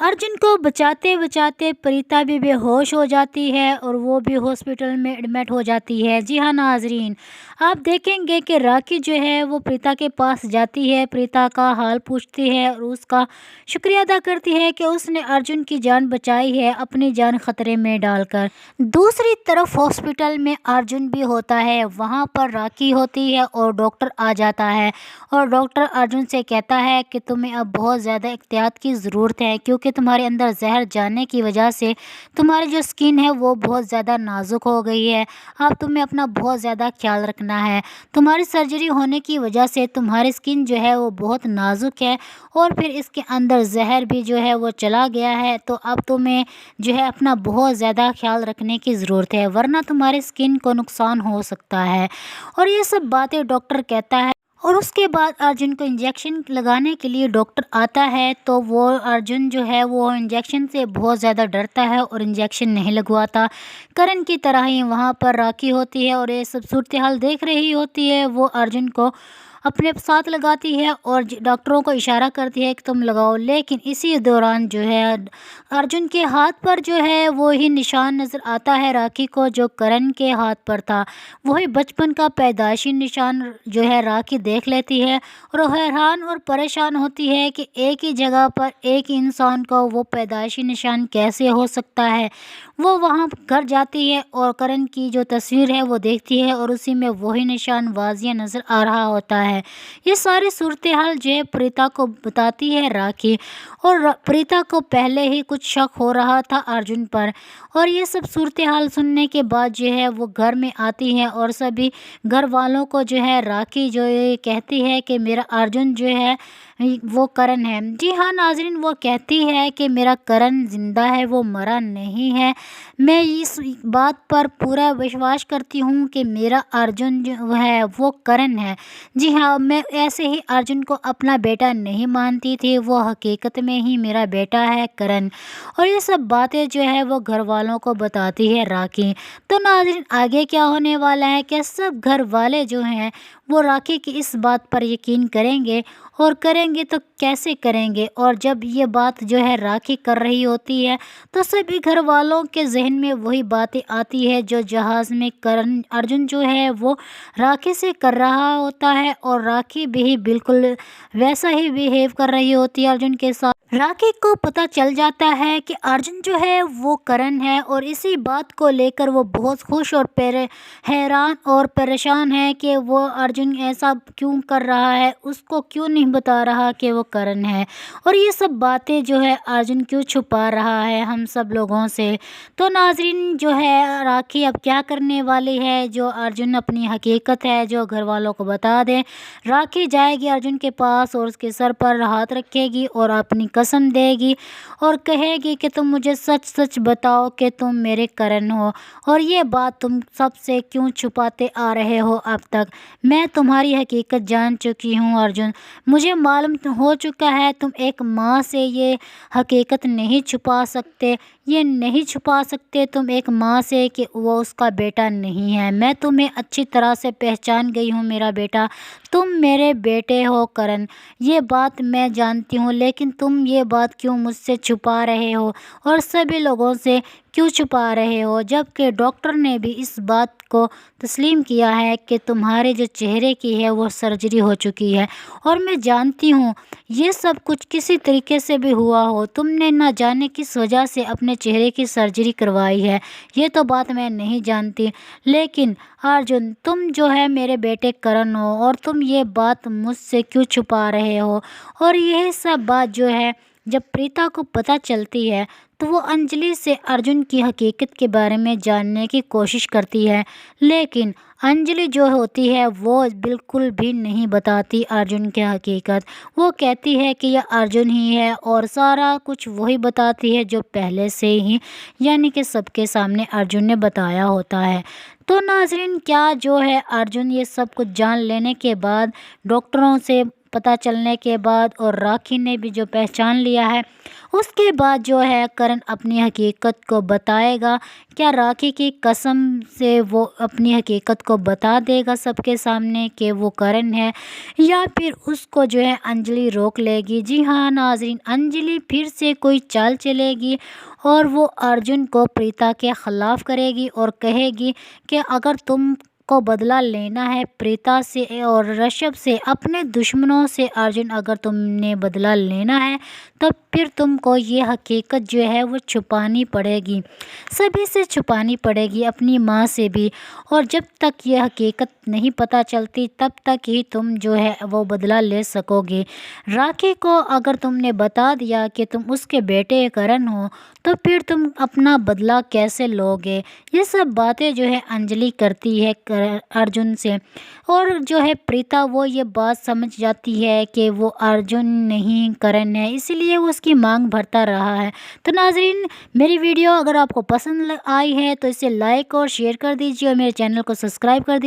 अर्जुन को बचाते बचाते प्रीता भी बेहोश हो जाती है और वो भी हॉस्पिटल में एडमिट हो जाती है। जी हाँ नाजरीन, आप देखेंगे कि राखी जो है वो प्रीता के पास जाती है, प्रीता का हाल पूछती है और उसका शुक्रिया अदा करती है कि उसने अर्जुन की जान बचाई है अपनी जान खतरे में डालकर। दूसरी तरफ हॉस्पिटल में अर्जुन भी होता है, वहाँ पर राखी होती है और डॉक्टर आ जाता है और डॉक्टर अर्जुन से कहता है कि तुम्हें अब बहुत ज़्यादा एहतियात की ज़रूरत है, क्योंकि तुम्हारे अंदर जहर जाने की वजह से तुम्हारी जो स्किन है वो बहुत ज़्यादा नाजुक हो गई है। अब तुम्हें अपना बहुत ज़्यादा ख्याल रखना है। तुम्हारी सर्जरी होने की वजह से तुम्हारी स्किन जो है वो बहुत नाजुक है और फिर इसके अंदर जहर भी जो है वो चला गया है, तो अब तुम्हें जो है अपना बहुत ज़्यादा ख्याल रखने की ज़रूरत है, वरना तुम्हारी स्किन को नुकसान हो सकता है। और ये सब बातें डॉक्टर कहता है और उसके बाद अर्जुन को इंजेक्शन लगाने के लिए डॉक्टर आता है, तो वो अर्जुन जो है वो इंजेक्शन से बहुत ज़्यादा डरता है और इंजेक्शन नहीं लगवाता। करण की तरह ही वहाँ पर राखी होती है और ये सब सूरत हाल देख रही होती है। वो अर्जुन को अपने साथ लगाती है और डॉक्टरों को इशारा करती है कि तुम लगाओ, लेकिन इसी दौरान जो है अर्जुन के हाथ पर जो है वो ही निशान नज़र आता है राखी को, जो करण के हाथ पर था। वही बचपन का पैदाइशी निशान जो है राखी देख लेती है और हैरान और परेशान होती है कि एक ही जगह पर एक ही इंसान का वो पैदाइशी निशान कैसे हो सकता है। वो वहाँ घर जाती है और करण की जो तस्वीर है वो देखती है और उसी में वही निशान वाज़िया नज़र आ रहा होता है। ये सारी सूरत हाल जो है प्रीता को बताती है राखी, और प्रीता को पहले ही कुछ शक हो रहा था अर्जुन पर। और ये सब सूरत हाल सुनने के बाद जो है वो घर में आती है और सभी घर वालों को जो है राखी जो ये कहती है कि मेरा अर्जुन जो है वो करण है। जी हाँ नाजरीन, वो कहती है कि मेरा करण ज़िंदा है, वो मरा नहीं है। मैं इस बात पर पूरा विश्वास करती हूँ कि मेरा अर्जुन जो है वो करण है। जी हाँ, मैं ऐसे ही अर्जुन को अपना बेटा नहीं मानती थी, वो हकीकत में ही मेरा बेटा है करण। और ये सब बातें जो है वो घर वालों को बताती है राखी। तो नाज़रीन, आगे क्या होने वाला है, क्या सब घर वाले जो हैं वो राखी की इस बात पर यकीन करेंगे, और करेंगे तो कैसे करेंगे। और जब ये बात जो है राखी कर रही होती है तो सभी घर वालों के जहन में वही बातें आती है जो जहाज़ में करण अर्जुन जो है वो राखी से कर रहा होता है, और राखी भी बिल्कुल वैसा ही बिहेव कर रही होती है अर्जुन के साथ। राखी को पता चल जाता है कि अर्जुन जो है वो करण है, और इसी बात को लेकर वो बहुत खुश और हैरान और परेशान है कि वो अर्जुन ऐसा क्यों कर रहा है, उसको क्यों नहीं बता रहा कि वो करण है, और ये सब बातें जो है अर्जुन क्यों छुपा रहा है हम सब लोगों से। तो नाजरीन, जो है राखी अब क्या करने वाली है, जो अर्जुन अपनी हकीकत है जो घर वालों को बता दे। राखी जाएगी अर्जुन के पास और उसके सर पर हाथ रखेगी और अपनी कसम देगी और कहेगी कि तुम मुझे सच सच बताओ कि तुम मेरे करण हो, और ये बात तुम सबसे क्यों छुपाते आ रहे हो अब तक। मैं तुम्हारी हकीकत जान चुकी हूँ अर्जुन, मुझे मालूम हो चुका है तुम एक माँ से ये हकीकत नहीं छुपा सकते, ये नहीं छुपा सकते तुम एक माँ से कि वो उसका बेटा नहीं है। मैं तुम्हें अच्छी तरह से पहचान गई हूँ मेरा बेटा, तुम मेरे बेटे हो करण, ये बात मैं जानती हूँ, लेकिन तुम ये बात क्यों मुझसे छुपा रहे हो और सभी लोगों से क्यों छुपा रहे हो, जबकि डॉक्टर ने भी इस बात को तस्लीम किया है कि तुम्हारे जो चेहरे की है वो सर्जरी हो चुकी है। और मैं जानती हूँ ये सब कुछ किसी तरीके से भी हुआ हो, तुमने ना जाने किस वजह से अपने चेहरे की सर्जरी करवाई है, ये तो बात मैं नहीं जानती। लेकिन अर्जुन, तुम जो है मेरे बेटे करण हो और तुम ये बात मुझसे क्यों छुपा रहे हो। और यह सब बात जो है जब प्रीता को पता चलती है तो वो अंजलि से अर्जुन की हकीकत के बारे में जानने की कोशिश करती है, लेकिन अंजलि जो होती है वो बिल्कुल भी नहीं बताती अर्जुन की हकीकत। वो कहती है कि यह अर्जुन ही है और सारा कुछ वही बताती है जो पहले से ही यानी कि सबके सामने अर्जुन ने बताया होता है। तो नाजरीन, क्या जो है अर्जुन ये सब कुछ जान लेने के बाद डॉक्टरों से پتہ چلنے کے بعد اور راکھی نے بھی جو پہچان لیا ہے، اس کے بعد جو ہے کرن اپنی حقیقت کو بتائے گا۔ کیا راکھی کی قسم سے وہ اپنی حقیقت کو بتا دے گا سب کے سامنے کہ وہ کرن ہے، یا پھر اس کو جو ہے انجلی روک لے گی؟ جی ہاں ناظرین، انجلی پھر سے کوئی چال چلے گی اور وہ ارجن کو پریتا کے خلاف کرے گی اور کہے گی کہ اگر تم کو بدلہ لینا ہے پریتا سے اور رشب سے، اپنے دشمنوں سے ارجن، اگر تم نے بدلہ لینا ہے تب پھر تم کو یہ حقیقت جو ہے وہ چھپانی پڑے گی، سبھی سے چھپانی پڑے گی، اپنی ماں سے بھی، اور جب تک یہ حقیقت نہیں پتہ چلتی تب تک ہی تم جو ہے وہ بدلہ لے سکو گے۔ راکھی کو اگر تم نے بتا دیا کہ تم اس کے بیٹے کرن ہو تو پھر تم اپنا بدلہ کیسے لو گے؟ یہ سب باتیں جو ہے انجلی کرتی ہے ارجن سے، اور جو ہے پریتا وہ یہ بات سمجھ جاتی ہے کہ وہ ارجن نہیں کرن ہے، اسی لیے وہ اس کی مانگ بھرتا رہا ہے۔ تو ناظرین، میری ویڈیو اگر آپ کو پسند آئی ہے تو اسے لائک اور شیئر کر دیجیے اور میرے چینل کو سبسکرائب کر دیجیے۔